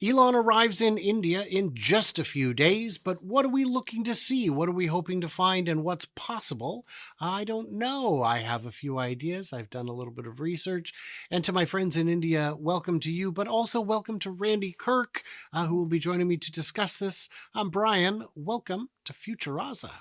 Elon arrives in India in just a few days, but what are we looking to see? What are we hoping to find and what's possible? I don't know. I have a few ideas. I've done a little bit of research. And to my friends in India, welcome to you, but also welcome to Randy Kirk, who will be joining me to discuss this. I'm Brian. Welcome to Futuraza.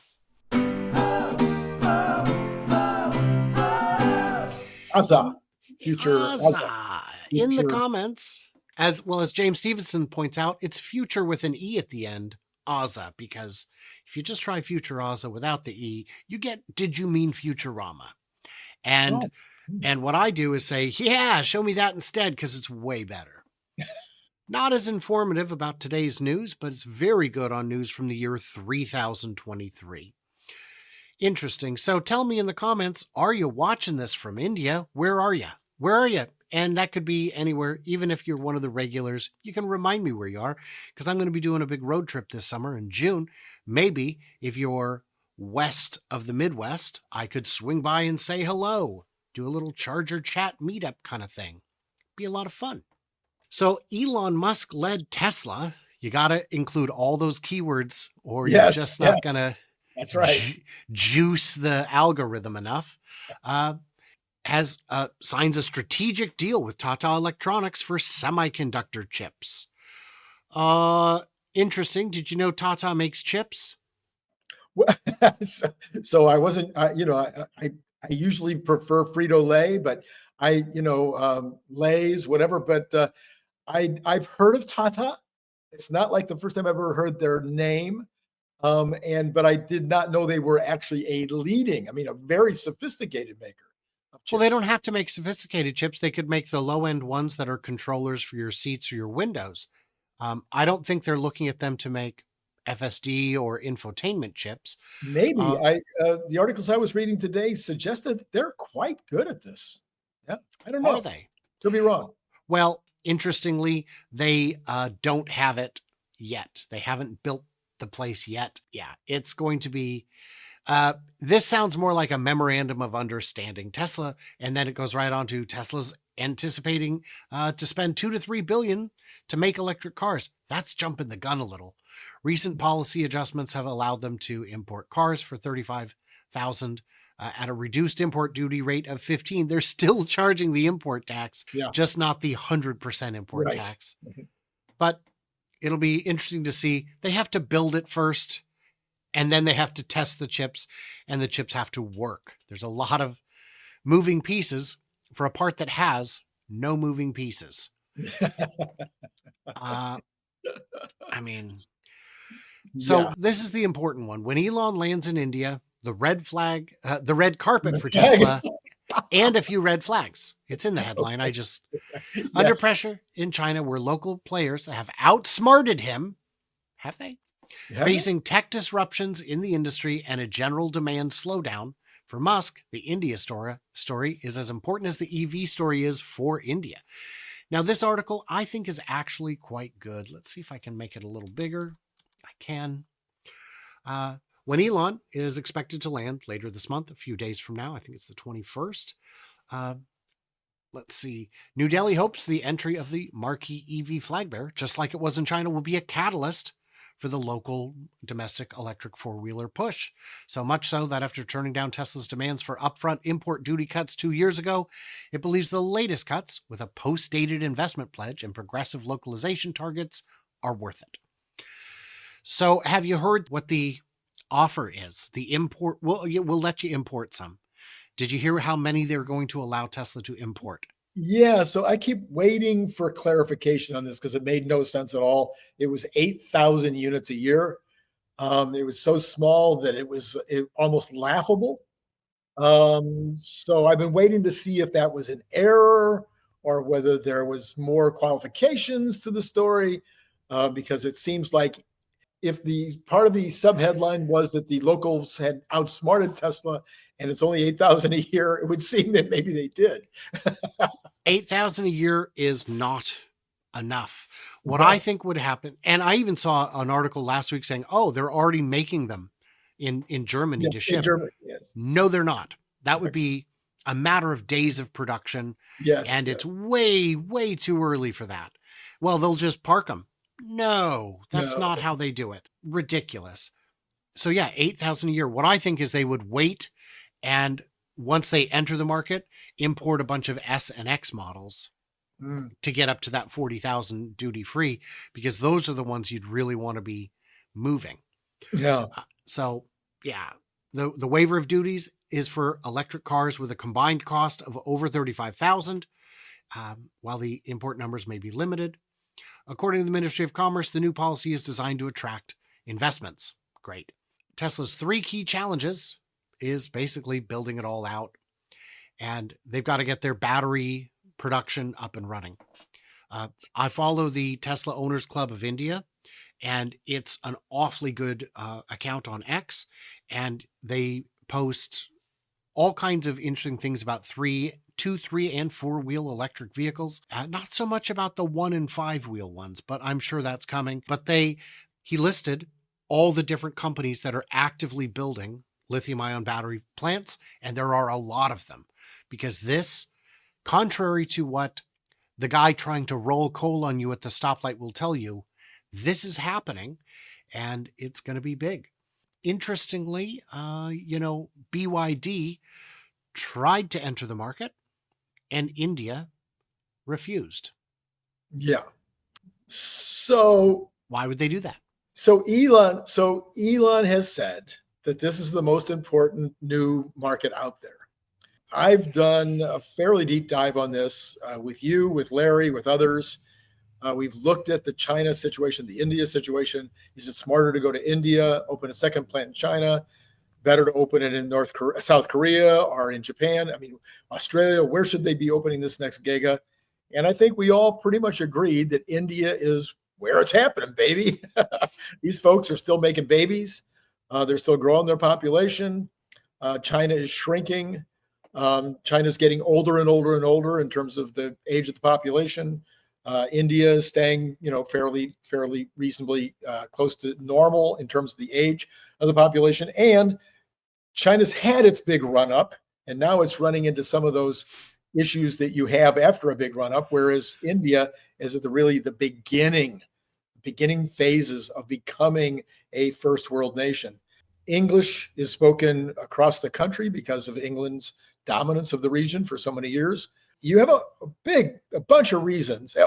Asa, In future Asa, Aza, in the future. comments, as well as James Stevenson points out, it's future with an E at the end, Aza, because if you just try Future Aza without the E, you get Did You Mean Futurama? Oh, And and what I do is say, yeah, show me that instead, because it's way better. Not as informative about today's news, but it's very good on news from the year 3023. Interesting. So tell me in the comments, are you watching this from India? Where are you? Where are you? And that could be anywhere. Even if you're one of the regulars, you can remind me where you are, because I'm going to be doing a big road trip this summer in June. Maybe if you're west of the Midwest, I could swing by and say hello, do a little Charger chat meetup kind of thing. Be a lot of fun. So Elon Musk-led Tesla, you got to include all those keywords or you're yes, just yeah, not going to that's right. juice the algorithm enough, has signs a strategic deal with Tata Electronics for semiconductor chips. Interesting. Did you know Tata makes chips? so I wasn't, I usually prefer Frito-Lay, but Lay's, whatever. But I've heard of Tata. It's not like the first time I've ever heard their name. But I did not know they were actually a very sophisticated maker of Well, they chips. don't have to make sophisticated chips. They could make the low end ones that are controllers for your seats or your windows. I don't think they're looking at them to make FSD or infotainment chips. Maybe Uh, the articles I was reading today suggested that they're quite good at this. Yeah, I don't are know. they? Could be wrong. Well, interestingly, they don't have it yet. They haven't built the place yet. Yeah, it's going to be. This sounds more like a memorandum of understanding. Tesla, and then it goes right on to Tesla's anticipating to spend 2 to 3 billion to make electric cars. That's jumping the gun a little. Recent policy adjustments have allowed them to import cars for 35,000 at a reduced import duty rate of 15. They're still charging the import tax, Yeah, just not the 100% import right. tax. But it'll be interesting to see. They have to build it first, and then they have to test the chips, and the chips have to work. There's a lot of moving pieces for a part that has no moving pieces. Uh, I mean, Yeah. so this is the important one. When Elon lands in India, the the red carpet for Tesla, and a few red flags. It's in the headline. I just, under Yes. pressure in China, where local players have outsmarted him. Have they? Have they? Facing tech disruptions in the industry and a general demand slowdown. For Musk, the India story is as important as the EV story is for India. Now, this article I think is actually quite good. Let's see if I can make it a little bigger. I can. Uh, when Elon is expected to land later this month, a few days from now, I think it's the 21st. Uh, let's see. New Delhi hopes the entry of the marquee EV flag bearer, just like it was in China, will be a catalyst for the local domestic electric four-wheeler push. So much so that after turning down Tesla's demands for upfront import duty cuts 2 years ago, it believes the latest cuts, with a post-dated investment pledge and progressive localization targets, are worth it. So have you heard what the offer is? The import, we'll let you import some. Did you hear how many they're going to allow Tesla to import? Yeah, so I keep waiting for clarification on this because it made no sense at all. It was 8,000 units a year. It was so small that it almost laughable. So I've been waiting to see if that was an error or whether there was more qualifications to the story, because it seems like if the part of the subheadline was that the locals had outsmarted Tesla and it's only 8,000 a year, it would seem that maybe they did. 8,000 a year is not enough. What I No, think would happen, and I even saw an article last week saying, oh, they're already making them in Germany to yes, in ship. Germany, yes. No, they're not. That would Correct. be a matter of days of production, Yes, and yes. it's way, way too early for that. Well, they'll just park them. No, that's No. not how they do it. Ridiculous. So yeah, 8,000 a year. What I think is they would wait, and once they enter the market, import a bunch of S and X models Mm, to get up to that 40,000 duty free, because those are the ones you'd really want to be moving. yeah. So yeah, the waiver of duties is for electric cars with a combined cost of over 35,000, while the import numbers may be limited. According to the Ministry of Commerce, the new policy is designed to attract investments. Great. Tesla's three key challenges is basically building it all out, and they've got to get their battery production up and running. I follow the Tesla Owners Club of India, and it's an awfully good account on X, and they post all kinds of interesting things about two, three, and four-wheel electric vehicles. Not so much about the 1 and 5-wheel ones, but I'm sure that's coming. But he listed all the different companies that are actively building lithium-ion battery plants, and there are a lot of them, because this, contrary to what the guy trying to roll coal on you at the stoplight will tell you, this is happening, and it's going to be big. Interestingly, BYD tried to enter the market, and India refused. Yeah. So Why would they do that? Elon has said that this is the most important new market out there. I've done a fairly deep dive on this with you, with Larry, with others. We've looked at the China situation, the India situation. Is it smarter to go to India, open a second plant in China? Better to open it in South Korea or in Japan? I mean, Australia, where should they be opening this next giga? And I think we all pretty much agreed that India is where it's happening, baby. These folks are still making babies. They're still growing their population. China is shrinking. China's getting older and older and older in terms of the age of the population. India is staying, fairly reasonably close to normal in terms of the age of the population. And China's had its big run up, and now it's running into some of those issues that you have after a big run up, whereas India is at the beginning phases of becoming a first world nation. English is spoken across the country because of England's dominance of the region for so many years. You have a bunch of reasons.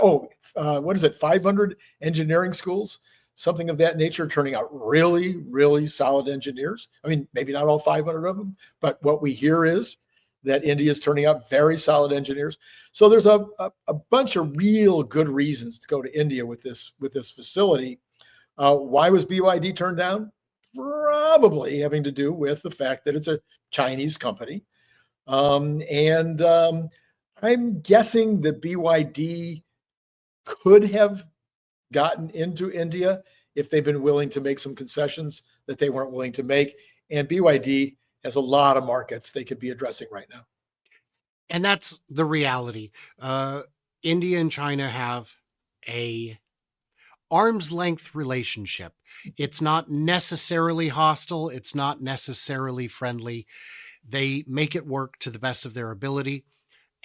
What is it? 500 engineering schools, something of that nature, turning out really, really solid engineers. I mean, maybe not all 500 of them, but what we hear is that India is turning out very solid engineers. So there's a bunch of real good reasons to go to India with this facility. Why was BYD turned down? Probably having to do with the fact that it's a Chinese company. And I'm guessing that BYD could have gotten into India if they've been willing to make some concessions that they weren't willing to make. And BYD has a lot of markets they could be addressing right now. And that's the reality. India and China have a arm's length relationship. It's not necessarily hostile. It's not necessarily friendly. They make it work to the best of their ability,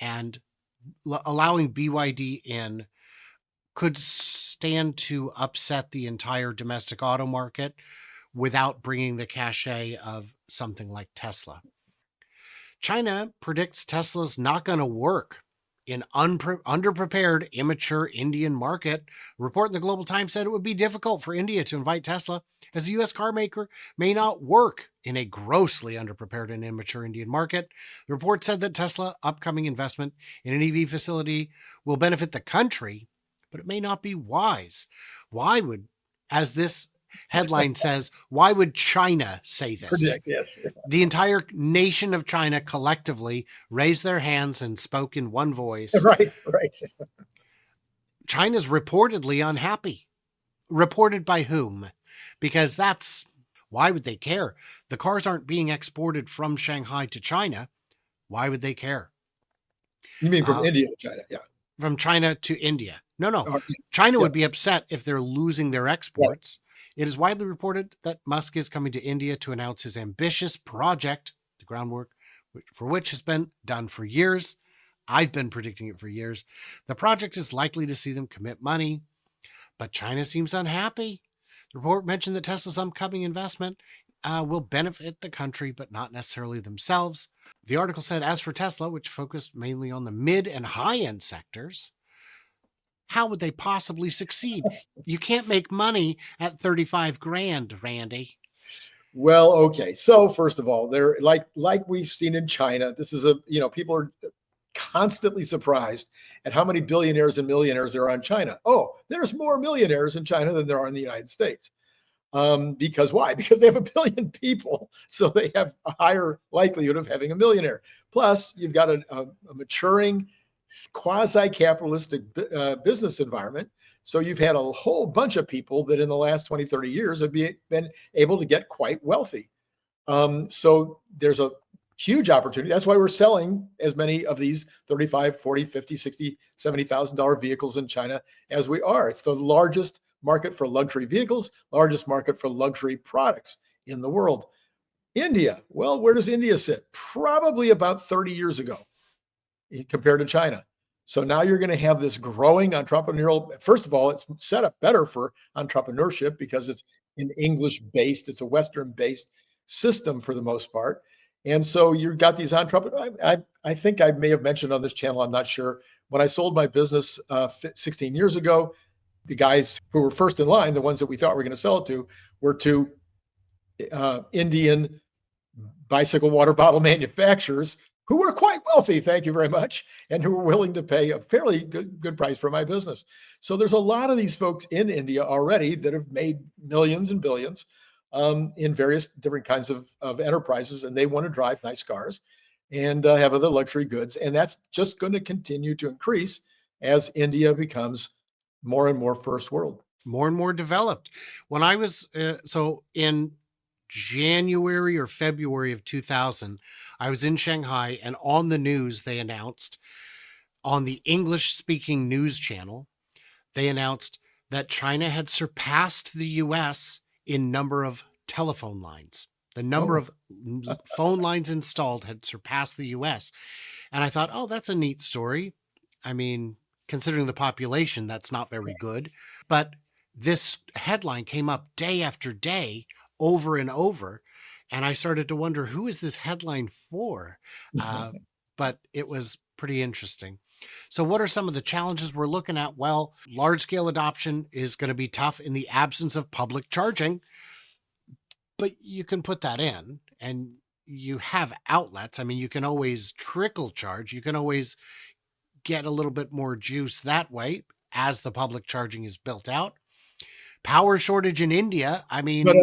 and allowing BYD in could stand to upset the entire domestic auto market without bringing the cachet of something like Tesla. China predicts Tesla's not going to work in underprepared, immature Indian market. A report in the Global Times said it would be difficult for India to invite Tesla, as the U.S. car maker may not work in a grossly underprepared and immature Indian market. The report said that Tesla upcoming investment in an EV facility will benefit the country, but it may not be wise. Why would, as this headline says, why would China say this? Predict, yes. The entire nation of China collectively raised their hands and spoke in one voice. Right. China's reportedly unhappy. Reported by whom? Because why would they care? The cars aren't being exported from Shanghai to China. Why would they care? You mean from India to China? Yeah. From China to India. No. China would be upset if they're losing their exports. Right. It is widely reported that Musk is coming to India to announce his ambitious project, the groundwork for which has been done for years. I've been predicting it for years. The project is likely to see them commit money, but China seems unhappy. The report mentioned that Tesla's upcoming investment will benefit the country, but not necessarily themselves. The article said, as for Tesla, which focused mainly on the mid and high end sectors, how would they possibly succeed? You can't make money at 35 grand, Randy. Well, okay. So first of all, they're like we've seen in China. This is people are constantly surprised at how many billionaires and millionaires there are in China. Oh, there's more millionaires in China than there are in the United States. Because why? Because they have a billion people, so they have a higher likelihood of having a millionaire. Plus, you've got a maturing quasi-capitalistic business environment. So you've had a whole bunch of people that in the last 20, 30 years have been able to get quite wealthy. So there's a huge opportunity. That's why we're selling as many of these 35, 40, 50, 60, $70,000 vehicles in China as we are. It's the largest market for luxury vehicles, largest market for luxury products in the world. India, well, where does India sit? Probably about 30 years ago compared to China. So now you're going to have this growing entrepreneurial. First of all, it's set up better for entrepreneurship because it's an English based, it's a Western based system for the most part. And so you've got these entrepreneurs. I think I may have mentioned on this channel, I'm not sure. When I sold my business 16 years ago, the guys who were first in line, the ones that we thought we were going to sell it to, were two Indian bicycle water bottle manufacturers who were quite wealthy, thank you very much, and who were willing to pay a fairly good price for my business. So there's a lot of these folks in India already that have made millions and billions in various different kinds of enterprises, and they want to drive nice cars and have other luxury goods. And that's just going to continue to increase as India becomes more and more first world. More and more developed. When I was, so in January or February of 2000, I was in Shanghai, and on the news, they announced on the English speaking news channel, they announced that China had surpassed the US in number of telephone lines. The number of phone lines installed had surpassed the US. And I thought, oh, that's a neat story. I mean, considering the population, that's not very good. But this headline came up day after day, over and over. And I started to wonder, who is this headline for? But it was pretty interesting. So what are some of the challenges we're looking at? Well, large-scale adoption is going to be tough in the absence of public charging. But you can put that in, and you have outlets. I mean, you can always trickle charge. You can always get a little bit more juice that way as the public charging is built out. Power shortage in India. I mean, but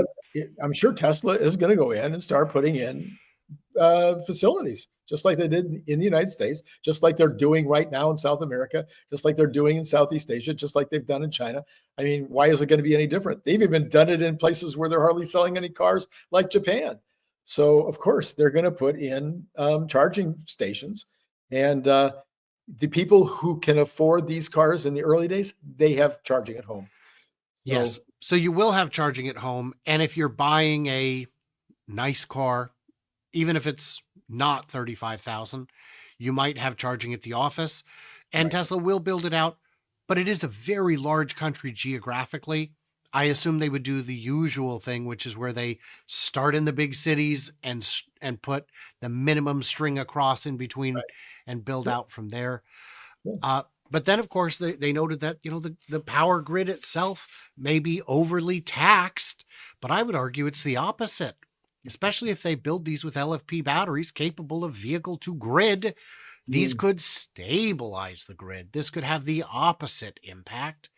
I'm sure Tesla is going to go in and start putting in facilities, just like they did in the United States, just like they're doing right now in South America, just like they're doing in Southeast Asia, just like they've done in China. I mean, why is it going to be any different? They've even done it in places where they're hardly selling any cars, like Japan. So, of course, they're going to put in charging stations. And the people who can afford these cars in the early days, they have charging at home. So, yes. So you will have charging at home. And if you're buying a nice car, even if it's not 35,000, you might have charging at the office, and right. Tesla will build it out, but it is a very large country geographically. I assume they would do the usual thing, which is where they start in the big cities and put the minimum string across in between, right. and build out from there. Yeah. But then, of course, they noted that, the power grid itself may be overly taxed, but I would argue it's the opposite, especially if they build these with LFP batteries capable of vehicle to grid. These could stabilize the grid. This could have the opposite impact.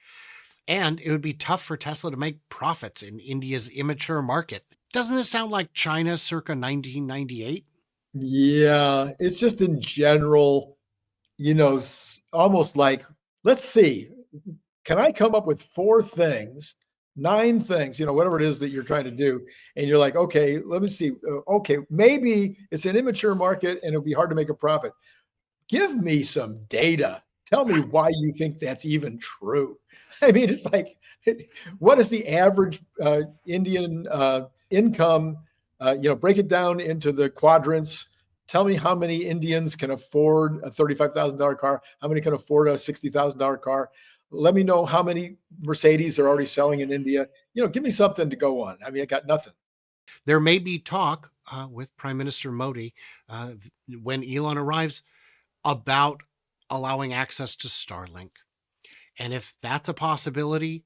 And it would be tough for Tesla to make profits in India's immature market. Doesn't this sound like China circa 1998? Yeah, it's just in general, almost like, let's see, can I come up with 4 things, 9 things, whatever it is that you're trying to do. And you're like, okay, let me see. Okay, maybe it's an immature market and it'll be hard to make a profit. Give me some data. Tell me why you think that's even true. I mean, it's like, what is the average Indian income? Break it down into the quadrants. Tell me how many Indians can afford a $35,000 car? How many can afford a $60,000 car? Let me know how many Mercedes are already selling in India. Give me something to go on. I mean, I got nothing. There may be talk with Prime Minister Modi uh, when Elon arrives about allowing access to Starlink. And if that's a possibility,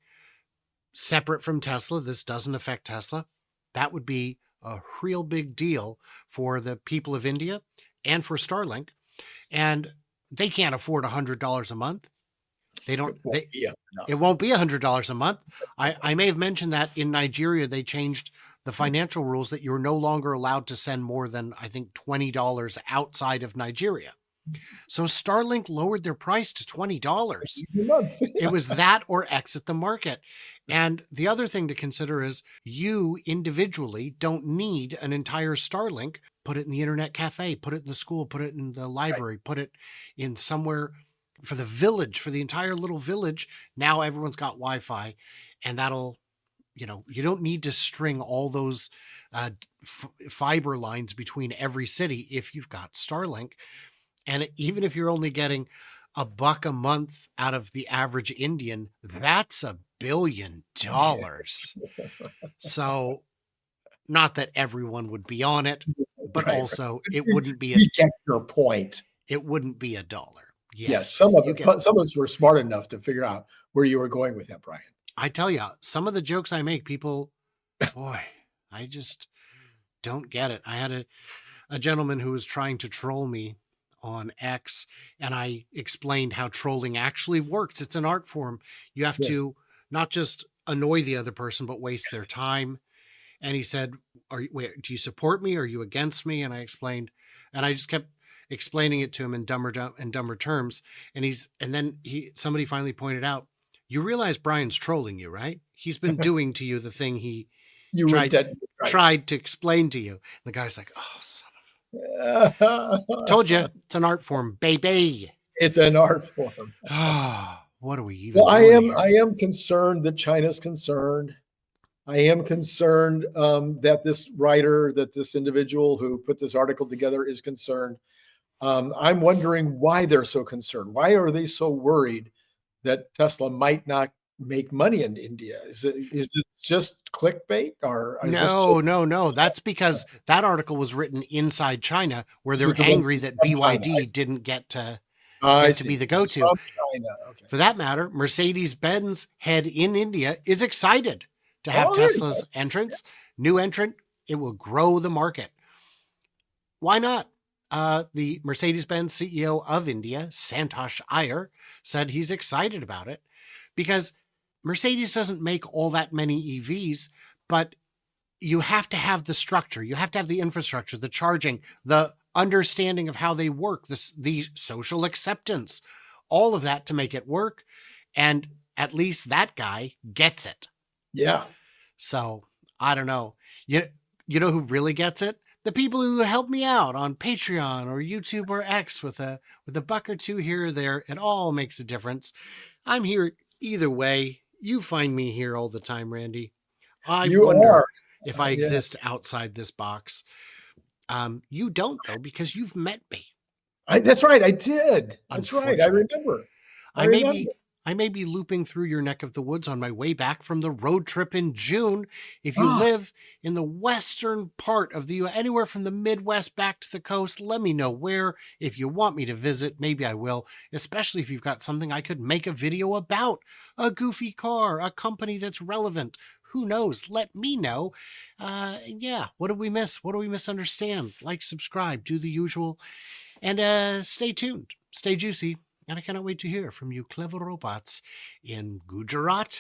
separate from Tesla, this doesn't affect Tesla, that would be a real big deal for the people of India and for Starlink. And they can't afford $100 a month. They don't. It won't be enough. It won't be $100 a month. I may have mentioned that in Nigeria they changed the financial rules that you're no longer allowed to send more than, I think, $20 outside of Nigeria. So Starlink lowered their price to $20. It was that or exit the market. And the other thing to consider is you individually don't need an entire Starlink. Put it in the internet cafe, put it in the school, put it in the library, put it in somewhere for the village, for the entire little village. Now everyone's got Wi-Fi, and that'll, you don't need to string all those fiber lines between every city if you've got Starlink. And even if you're only getting $1 a month out of the average Indian, that's $1 billion. So not that everyone would be on it, but also it wouldn't be you get your point. It wouldn't be $1. Yes, some of us were smart enough to figure out where you were going with that, Brian. I tell you, some of the jokes I make, people, boy, I just don't get it. I had a gentleman who was trying to troll me on X, and I explained how trolling actually works. It's an art form. You have to not just annoy the other person, but waste their time. And he said, do you support me? Are you against me? And I explained, and I just kept explaining it to him in dumber terms. And then somebody finally pointed out, you realize Brian's trolling you, right? He's been doing to you the thing he tried to explain to you. And the guy's like, oh, son of told you, it's an art form, baby. It's an art form. What are we even doing here? I am concerned that China's concerned. I am concerned that this individual who put this article together is concerned. I'm wondering why they're so concerned. Why are they so worried that Tesla might not make money in India? Is it just clickbait, or no? That's because that article was written inside China, where they're angry that BYD didn't get to be the go-to. Okay. For that matter, Mercedes-Benz head in India is excited to have Tesla's entrance. New entrant, it will grow the market. Why not? The Mercedes-Benz CEO of India, Santosh Iyer, said he's excited about it because Mercedes doesn't make all that many EVs, but you have to have the structure. You have to have the infrastructure, the charging, the understanding of how they work, the social acceptance, all of that to make it work. And at least that guy gets it. Yeah. So I don't know. You know who really gets it? The people who help me out on Patreon or YouTube or X with a $1 or $2 here or there. It all makes a difference. I'm here either way. You find me here all the time, Randy. I wonder if I exist outside this box. You don't, though, because you've met me. That's right. I did. That's right. I remember. I may be looping through your neck of the woods on my way back from the road trip in June. If you live in the western part of the U.S., anywhere from the Midwest back to the coast, let me know where. If you want me to visit, maybe I will, especially if you've got something I could make a video about. A goofy car, a company that's relevant. Who knows? Let me know. What did we miss? What do we misunderstand? Like, subscribe, do the usual. And stay tuned. Stay juicy. And I cannot wait to hear from you clever robots in Gujarat